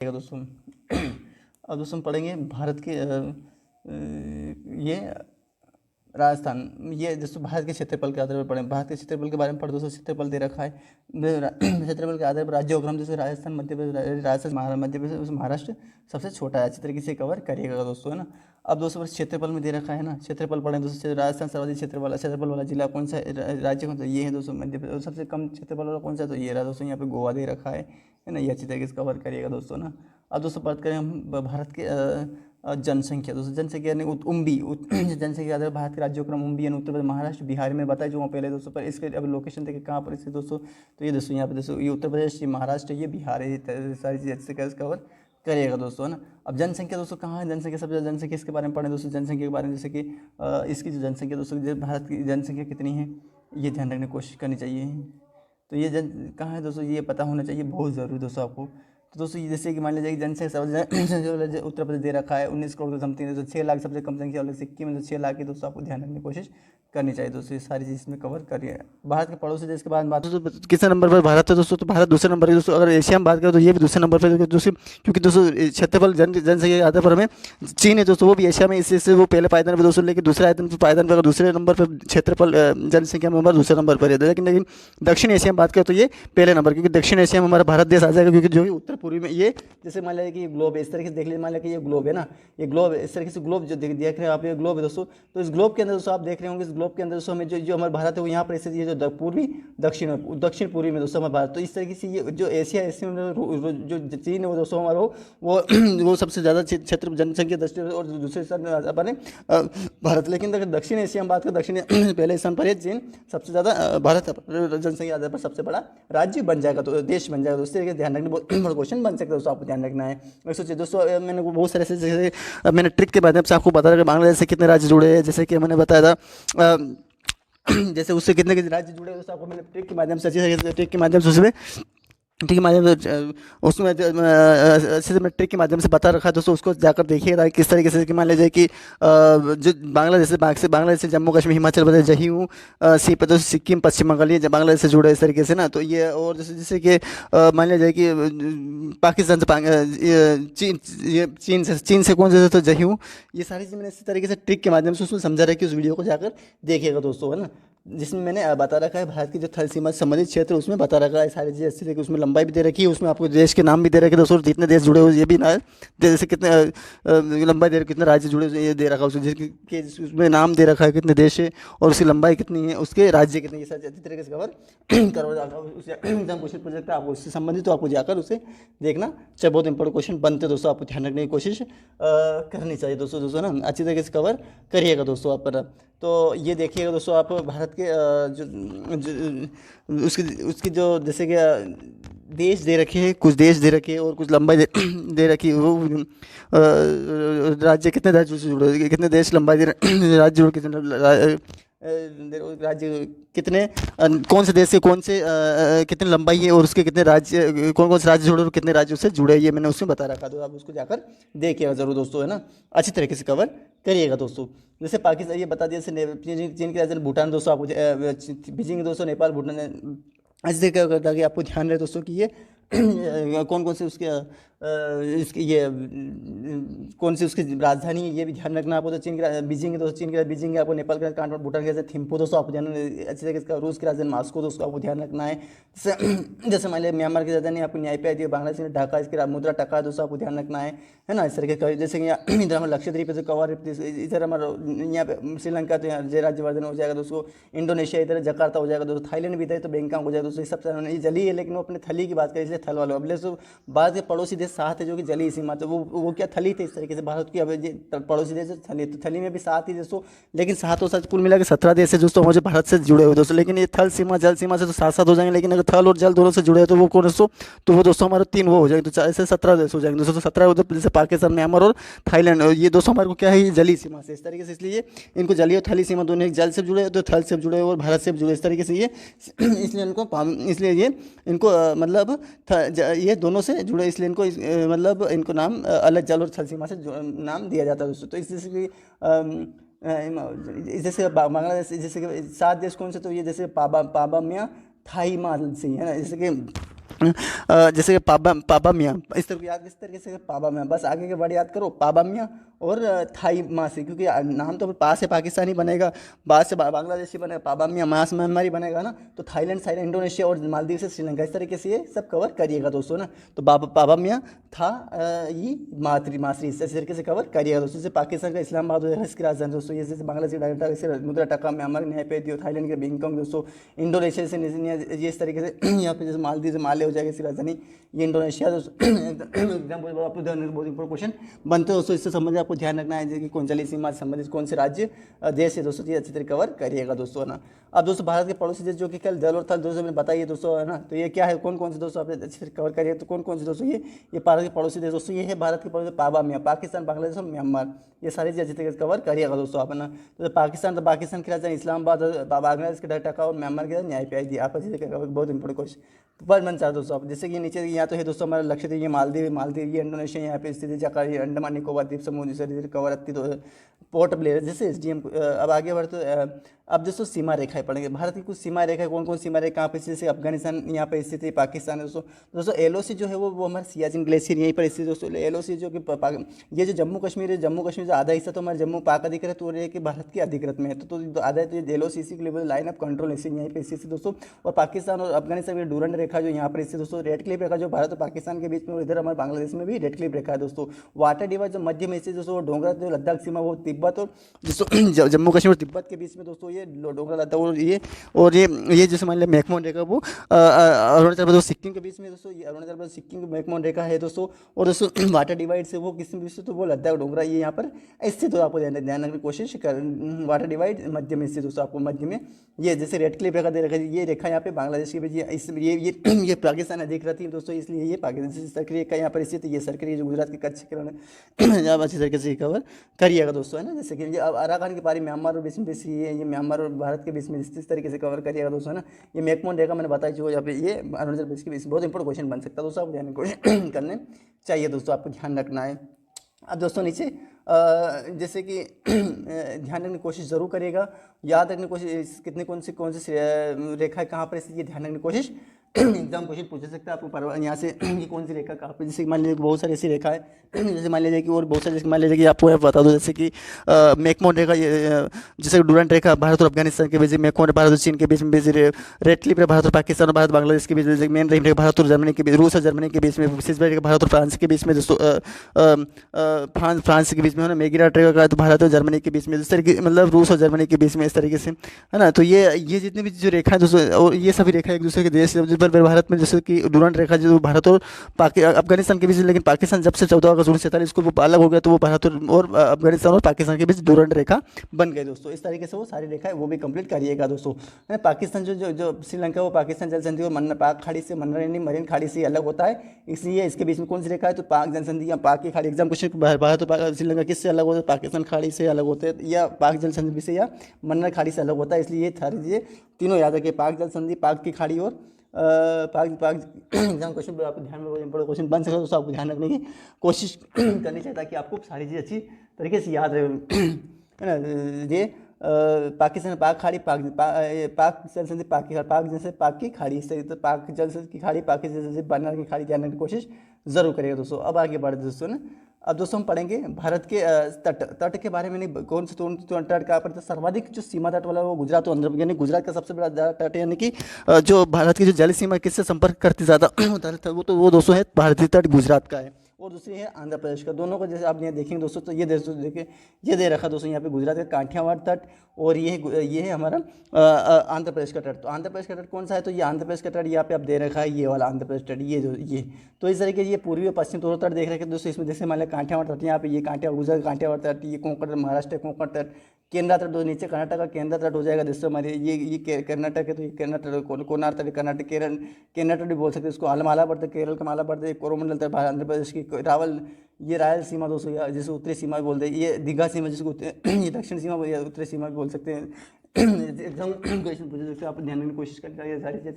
दोस्तों अब दोस्तों हम पढ़ेंगे भारत के ये राजस्थान। ये दोस्तों भारत के क्षेत्रफल के आधार पर पढ़ें। भारत के क्षेत्रफल के बारे में पढ़ दोस्तों। क्षेत्रफल दे रखा है क्षेत्रफल के आधार पर राज्यों क्रम जैसे राजस्थान, मध्य प्रदेश, राजस्थान, मध्य प्रदेश, महाराष्ट्र सबसे छोटा है। अच्छी तरीके से कवर करिएगा दोस्तों, है ना। अब दोस्तों क्षेत्रफल में दे रखा है ना, क्षेत्रफल पढ़ें दोस्तों। राजस्थान सर्वाधिक क्षेत्रफल वाला जिला कौन सा है, राज्य कौन सा, ये है दोस्तों मध्य प्रदेश। सबसे कम क्षेत्रफल वाला कौन सा है, तो ये रहा दोस्तों, यहाँ पे गोवा दे रखा है ना। ये अच्छी तरीके से कवर करिएगा दोस्तों ना। अब दोस्तों बात करें हम भारत के जनसंख्या दोस्तों। जनसंख्या यानी जनसंख्या के आधार पर भारत के राज्यों क्रम उम्बी यानी उत्तर प्रदेश, महाराष्ट्र, बिहार में बताया जो वहाँ पहले दोस्तों। पर इसके अब लोकेशन देखिए कहाँ पर इसके दोस्तों, तो ये दोस्तों यहाँ पे दोस्तों ये उत्तर प्रदेश, ये महाराष्ट्र, ये बिहार है। ये सारी चीज़ अच्छे से कवर करिएगा दोस्तों, है ना। अब जनसंख्या दोस्तों कहाँ है, जनसंख्या सबसे ज़्यादा जनसंख्या इसके बारे में पढ़ें दोस्तों। जनसंख्या के बारे में जैसे कि इसकी जो जनसंख्या दोस्तों, भारत की जनसंख्या कितनी है ये ध्यान रखने की कोशिश करनी चाहिए। तो ये कहाँ है दोस्तों, ये पता होना चाहिए, बहुत ज़रूरी दोस्तों आपको। तो दोस्तों जैसे कि मान लीजिए जनसंख्या उत्तर प्रदेश दे रखा है 19 करोड़ के समथिंग, दोस्तों 6 लाख सबसे कम संख्या वाले सिक्किम में, तो 6 लाख की दोस्तों आपको ध्यान रखने की कोशिश करनी चाहिए दोस्तों। ये सारी चीज़ इसमें कवर करिए। भारत के पड़ोसी देश के बाद बात दोस्तों किस नंबर पर भारत है दोस्तों, तो भारत दूसरे नंबर है दोस्तों। अगर एशिया में बात करें तो ये भी दूसरे नंबर पर दोस्तों, क्योंकि दोस्तों क्षेत्रफल जनसंख्या के आधार पर हमें चीन है दोस्तों, वो भी एशिया में इससे वो पहले पायदान पर दोस्तों, लेकिन दूसरे पायदान पर दूसरे नंबर पर क्षेत्रफल जनसंख्या में हमारा दूसरे नंबर पर है। लेकिन दक्षिण एशिया में बात करें तो ये पहले नंबर, क्योंकि दक्षिण एशिया में हमारा भारत देश आ जाएगा, क्योंकि जो कि उत्तर पूर्वी में ये जैसे मान लीजिए कि ये ग्लोब है, इस तरीके से देख लीजिए, मान लीजिए कि ये ग्लोब है ना, ये ग्लोब है, इस तरीके से ग्लोब जो देख रहे हैं आप, ये ग्लोब है दोस्तों। तो इस ग्लोब के अंदर दोस्तों आप देख रहे होंगे, इस ग्लोब के अंदर दोस्तों हमें जो हमारा भारत है वो यहाँ पर स्थित, ये जो पूर्वी दक्षिण पूर्वी में दोस्तों हमारा भारत। तो इस तरीके से ये जो एशिया में जो चीन है वो दोस्तों हमारा वो सबसे ज़्यादा क्षेत्र जनसंख्या दृष्टि, और दूसरे स्थान पर अपने भारत। लेकिन अगर दक्षिण एशिया में बात करें, दक्षिण पहले स्थान पर है चीन, सबसे ज़्यादा भारत जनसंख्या आधार पर सबसे बड़ा राज्य बन जाएगा, तो देश बन जाएगा दोस्तों। ध्यान रखने बहुत बड़ा क्वेश्चन बन सकता है दोस्तों, आपको ध्यान रखना है। सोचिए दोस्तों, मैंने बहुत सारे जैसे मैंने ट्रिक के माध्यम से आपको बताया कि बांग्लादेश से कितने राज्य जुड़े हैं, जैसे कि मैंने बताया था जैसे उससे कितने राज्य जुड़े दोस्तों, आपको मैंने ट्रिक के माध्यम से उसमें अच्छे से मैं ट्रिक के माध्यम से बता रखा है दोस्तों। उसको जाकर देखिएगा किस तरीके से कि मान लीजिए कि जो बांग्लादेश से जम्मू कश्मीर, हिमाचल प्रदेश, जम्मू सी पर दोस्तों सिक्किम, पश्चिम बंगाल, ये बांग्लादेश से जुड़े इस तरीके से ना। तो ये और जैसे कि मान लीजिए कि पाकिस्तान से चीन से कौन से तो जम्मू, ये सारी चीज़ मैंने इसी तरीके से ट्रिक के माध्यम से उसमें समझा रहा है कि उस वीडियो को जाकर देखिएगा दोस्तों, है ना। जिसमें मैंने बता रखा है भारत की जो थल सीमा से संबंधित क्षेत्र, उसमें बता रखा है सारी चीज़ अच्छी तरीके, उसमें लंबाई भी दे रखी है, उसमें आपको देश के नाम भी दे रखे दोस्तों, जितने देश जुड़े हुए ये भी ना, जैसे कितने लंबाई दे रखी, कितने राज्य जुड़े हुए ये दे रखा है जिसके उसमें नाम दे रखा है कितने देश है, और उसकी लंबाई कितनी है, उसके राज्य कितने, ये सब अच्छी तरीके से एग्जाम क्वेश्चन प्रोजेक्ट आपको उससे संबंधित, तो आपको जाकर उसे देखना चाहे, बहुत इंपॉर्टेंट क्वेश्चन बनते दोस्तों, आपको ध्यान रखने की कोशिश करनी चाहिए दोस्तों ना। अच्छी तरीके से कवर करिएगा दोस्तों आप पर। तो ये देखिएगा दोस्तों, आप भारत के उसकी जो जैसे कि देश दे रखे हैं, कुछ देश दे रखे हैं और कुछ लंबाई दे रखी है, वो राज्य कितने राज्यों से जुड़े, कितने देश लंबाई राज्य जुड़े, कितने राज्य कितने कौन से देश से कौन से कितनी लंबाई है, और उसके कितने राज्य कौन कौन से राज्य जुड़े और कितने राज्यों से जुड़े, ये मैंने उसमें बता रखा। तो आप उसको जाकर देखिएगा ज़रूर दोस्तों, है ना। अच्छी तरीके से कवर करिएगा दोस्तों। जैसे पाकिस्तान ये बता दिया, जैसे चीन की राजधानी भूटान दोस्तों, आपको बीजिंग दोस्तों, नेपाल, भूटान, अच्छी तरीके करता कि आपको ध्यान रहे दोस्तों कि ये कौन कौन से उसके इसकी ये कौन सी उसकी राजधानी है, ये भी ध्यान रखना आपको। तो चीन की बीजिंग है दोस्तों, चीन की बीजिंग है, आपको नेपाल का काठमांडू, भूटान का थिम्पू दोस्तों, आपको ध्यान अच्छी तरीके से। रूस की राजधानी मास्को दोस्तों, आपको ध्यान रखना है। जैसे मान लिया म्यांमार की राजधानी आपको न्यायपालिका दी है, बांग्लादेश में ढाका, इसकी मुद्रा टका दोस्तों, आपको ध्यान रखना है ना। इस तरीके का जैसे कि इधर हमारा लक्षद्वीप है, कवर, इधर हमारा यहाँ पे श्रीलंका, तो यहाँ जय राज्यवर्धन हो जाएगा दोस्तों। इंडोनेशिया इधर जकार्ता हो जाएगा दोस्तों। थाईलैंड भी इधर तो बैंकॉक हो जाएगा दोस्तों। सबसे जली है, लेकिन वो अपने थली की बात करें, इसलिए थल वाले अगले तो भारत के पड़ोसी देश 7 है जो कि जली सीमा, तो वो क्या थली थे इस तरीके से भारत की। अब पड़ोसी देश थली, तो थली में भी 7 ही दोस्तों, लेकिन 7 और 7 कुल मिला के 17 देश है दोस्तों मुझे भारत से जुड़े हुए दोस्तों। लेकिन ये थल सीमा जल सीमा से तो 7-7 हो जाएंगे, लेकिन अगर थल और जल दोनों से जुड़े तो वो कौन दोस्तों, तो वो दोस्तों हमारे 3 वो हो जाएंगे, तो ऐसे 17 देश हो जाएंगे दोस्तों। तो 17 उधर जैसे पाकिस्तान, म्यांमार और थाईलैंड, ये दोस्तों हमारे को क्या है, ये जली सीमा से इस तरीके से, इसलिए इनको जली और थली सीमा दोनों, एक जल से जुड़े तो थल से जुड़े और भारत से जुड़े इस तरीके से ये इसलिए ये इनको मतलब ये दोनों से जुड़े, इसलिए इनको मतलब इनको नाम अलग जल और थल सीमा से नाम दिया जाता है दोस्तों। तो इस जैसे कि जैसे बांग्लादेश, जैसे कि 7 देश कौन से, तो ये जैसे पाबा म्या थाई माल से है ना। जैसे कि जैसे कि पाबा पाबा मियाँ, इस तरह याद किस तरीके से, पाबा मियाँ, बस आगे के वर्ड याद करो, पाबा मियाँ और थाई माँ से, क्योंकि नाम तो पा से पाकिस्तानी बनेगा, बा से बांग्लादेशी बनेगा, पाबा मियाँ, माँ से म्यांमारी बनेगा ना, तो थाईलैंड साइड इंडोनेशिया और मालदीव से श्रीलंका, इस तरीके से ये सब कवर करिएगा दोस्तों ना। तो बाबा पाबा मियाँ था ये मातरी इस तरीके से कवर करिएगा दोस्तों। जैसे पाकिस्तान का इस्लामाबाद हो इसकी राजधानी दोस्तों, ये जैसे बांग्लादेश का ढाका, जैसे मुद्रा टका, म्यांमार न्याय पे दियो, थाईलैंड के बैंकॉक दोस्तों, इंडोनेशिया से ये इस तरीके से यहाँ पे जैसे मालदीव से माले हो जाएगा इसकी राजधानी, ये इंडोनेशिया दोस्तों। एग्जाम आपको बहुत इंपॉर्टेंट क्वेश्चन बनते हैं दोस्तों, इससे संबंधित आपको ध्यान रखना है कि कौन सी सीमा से संबंधित कौन से राज्य देश है दोस्तों, ये अच्छी तरह कवर करिएगा दोस्तों है ना। अब दोस्तों भारत के पड़ोसी देश जो कि कल जल और थल दोस्तों मैंने बताइए दोस्तों है ना, तो ये क्या है, कौन कौन से दोस्तों आपने अच्छी तरह कवर करिए, तो कौन कौन से दोस्तों ये भारत के पड़ोसी देश दोस्तों, ये है भारत के पड़ोसी पाबा मियाँ, पाकिस्तान, बांग्लादेश और म्यांमार, ये सारी चीज़ अच्छी तरीके से कवर करिएगा दोस्तों आप है ना। तो पाकिस्तान की राजधानी इस्लामाबाद, बांग्लादेश के ढाका और म्यांमार के न्याय पे आई थी, आप अच्छी तरीके बहुत इंपॉर्टेंट क्वेश्चन पर मन चाहते दोस्तों आप, जैसे कि नीचे यहाँ तो है दोस्तों हमारा लक्षद्वीप, ये मालदीव, ये इंडोनेशिया यहाँ पे स्थित है, जकार्ता, ये अंडमान निकोबार द्वीप समूह, जैसे कवर अत्ती तो पोर्ट ब्लेयर, जैसे एसडीएम। अब आगे बढ़ते अब दोस्तों सीमा रेखाएं पढ़ेंगे, भारत की कुछ सीमा रेखाएं, कौन कौन सीमा रेखा कहाँ पे स्थित है, अफगानिस्तान यहाँ पे स्थित है, पाकिस्तान है दोस्तों एलओसी जो है वो हमारे सियाचिन ग्लेशियर यहीं पर स्थित है दोस्तों, एलओसी जो कि ये जो जम्मू कश्मीर है, जम्मू कश्मीर जो आधा हिस्सा तो हमारे जम्मू पाक अधिकृत और ये कि भारत के अधिकृत में है, तो आधा तो ये एलओसी के लेवल लाइन ऑफ कंट्रोल यहीं पे स्थित है दोस्तों। और पाकिस्तान और अफगानिस्तान की डूरंड रेखा जो यहाँ पर स्थित दोस्तों, रेड क्लिफ रेखा जो भारत और पाकिस्तान के बीच में, और इधर हमारे बांग्लादेश में भी रेड क्लिफ रेखा है दोस्तों। वाटर डिवाइड जो मध्य में स्थित दोस्तों, डोंगरा जो लद्दाख सीमा वो तिब्बत और दोस्तों जम्मू कश्मीर और तिब्बत के बीच में दोस्तों ये डोंगरा लद्दाख, और ये जैसे मान लिया मैकमोहन रेखा वो अरुणाचल प्रदेश सिक्किम के बीच में दोस्तों, ये अरुणाचल प्रदेश सिक्किम की मैकमोहन रेखा है दोस्तों। और दोस्तों वाटर डिवाइड से वो किस बीच से, तो वो लद्दाख डोंगरा ये यहाँ पर स्थित हो, आपको ध्यान रखने की कोशिश कर, वाटर डिवाइड मध्य में स्थित दोस्तों, आपको मध्य में ये जैसे रेड क्लिफ रेखा दे रखा है, ये रेखा यहाँ पे बांग्लादेश के बीच, ये पाकिस्तान अधिकृत है दोस्तों, इसलिए ये पाकिस्तान सरकारी रेखा यहाँ पर स्थित है, ये सरकारी जो गुजरात के कच्छ किरण आप अच्छी तरीके से कवर करिएगा दोस्तों है ना। जैसे कि अब अराकान की पारी म्यांमार और बीच में ये म्यांमार और भारत के बीच में इस तरीके से कवर करिएगा दोस्तों है ना। ये मैकमोहन रेखा मैंने बताई जो यहाँ पे ये अरुणाचल प्रदेश के बीच बहुत इंपॉर्टेंट क्वेश्चन बन सकता है दोस्तों, आपको ध्यान करने चाहिए दोस्तों, आपको ध्यान रखना है। अब दोस्तों नीचे जैसे कि ध्यान रखने की कोशिश जरूर करिएगा, याद रखने की कोशिश कितने कौन सी रेखा है कहाँ पर ये ध्यान रखने की कोशिश एग्जाम क्वेश्चन पूछ सकता है आपको यहाँ से कि कौन सी रेखा कहाँ पे, जैसे मान लीजिए बहुत सारी ऐसी रेखा है, जैसे मान लीजिए कि और बहुत सारी, जैसे मान लीजिए कि आपको बता दो जैसे कि मैकमोहन रेखा, जैसे डूरंड रेखा भारत और अफगानिस्तान के बीच, मैकमोहन भारत और चीन के बीच में, रेड क्लिफ भारत और पाकिस्तान और भारत बांग्लादेश के बीच, मेन रेखा भारत और जर्मनी के बीच, रूस और जर्मनी के बीच में, विशेष रेखा भारत और फ्रांस के बीच में दोस्तों, फ्रांस के बीच में है ना, मेगिराट रेखा का तो भारत और जर्मनी के बीच में, इस तरीके मतलब रूस और जर्मनी के बीच में, इस तरीके से है ना। तो ये जितनी भी जो रेखा है दोस्तों, और ये सभी रेखा एक दूसरे के देश पर भारत में, जैसे कि डूरंड रेखा जो भारत और अफगानिस्तान के बीच, लेकिन पाकिस्तान जब से 14 अगस्त 1947 को वो अलग हो गया, तो वो भारत और अफगानिस्तान और पाकिस्तान के बीच डूरंड रेखा बन गई दोस्तों। इस तरीके से वो सारी रेखा है वो भी कंप्लीट करिएगा दोस्तों। पाकिस्तान जो श्रीलंका वो पाकिस्तान जल संधि और पाक खाड़ी से मरीन खाड़ी से अलग होता है, इसलिए इसके बीच में कौन सी रेखा है, तो पाक जल संधि या पाक की खाड़ी। एग्जाम क्वेश्चन भारत और श्रीलंका किससे अलग होता है, पाकिस्तान खाड़ी से अलग होते हैं, या पाक जल संधि से या मन्नर खाड़ी से अलग होता है, इसलिए ये सारी चीज़ें तीनों याद रखिए, पाक जल संधि, पाक की खाड़ी और पाक एग्जाम क्वेश्चन आपको ध्यान में इंपॉर्टेंट क्वेश्चन बन सके तो आपको ध्यान रखने की कोशिश करनी चाहिए, ताकि आपको सारी चीज़ अच्छी तरीके से याद रहे है ना। ये पाकिस्तान पाक खाड़ी, पाक जल संधि, पाक जैसे पाक की खाड़ी, इस तरीके से पाक जल की खाड़ी, पाक जैसे बन्नर की खाड़ी जानने की कोशिश जरूर करिएगा दोस्तों। अब आगे बढ़े दोस्तों ना, अब दोस्तों हम पढ़ेंगे भारत के तट के बारे में, नहीं कौन से तट का पर सर्वाधिक जो सीमा तट वाला वो गुजरात और आंध्र, यानी गुजरात का सबसे बड़ा तट, यानी कि जो भारत की जो जल सीमा किससे संपर्क करती ज़्यादा होता है वो दोस्तों है भारतीय तट गुजरात का है, और दूसरी है आंध्र प्रदेश का। दोनों को जैसे आप यहाँ देखेंगे दोस्तों, तो ये देखिए ये दे रखा दोस्तों यहाँ पे गुजरात का काठियावाड़ तट, और ये है हमारा आंध्र प्रदेश का तट। तो आंध्र प्रदेश का तट कौन सा है, तो ये आंध्र प्रदेश का तट यहाँ पे आप दे रखा है, ये वाला आंध्र प्रदेश तट, ये तो इस तरीके से ये पूर्वी और पश्चिम दोनों तट देख रखे दोस्तों। इसमें जैसे मान लिया काठियावाड़ तट, यहाँ पे ये काठियावाड़ गुजरात काठियावाड़ तट, ये कोंकण महाराष्ट्र कोंकण तट, केंद्र तट दो नीचे कर्नाटक का केंद्र तट हो जाएगा दोस्तों हमारे, ये कर्नाटक है, तो ये कर्नाटक कोनार तट, कर्नाटक केरल तट भी बोल सकते हैं इसको, माला पड़ता है केरल का, माला पड़ता है कोरोमंडल तट आंध्र प्रदेश की, ये रायल सीमा दोस्तों, या जिसे उत्तरी सीमा भी बोलते हैं, ये दीघा सीमा जिसको ये दक्षिण सीमा या उत्तरी सीमा भी बोल सकते हैं। एग्जाम क्वेश्चन पूछ सकते हैं, आप ध्यान रखने की कोशिश करिए सारी चीज़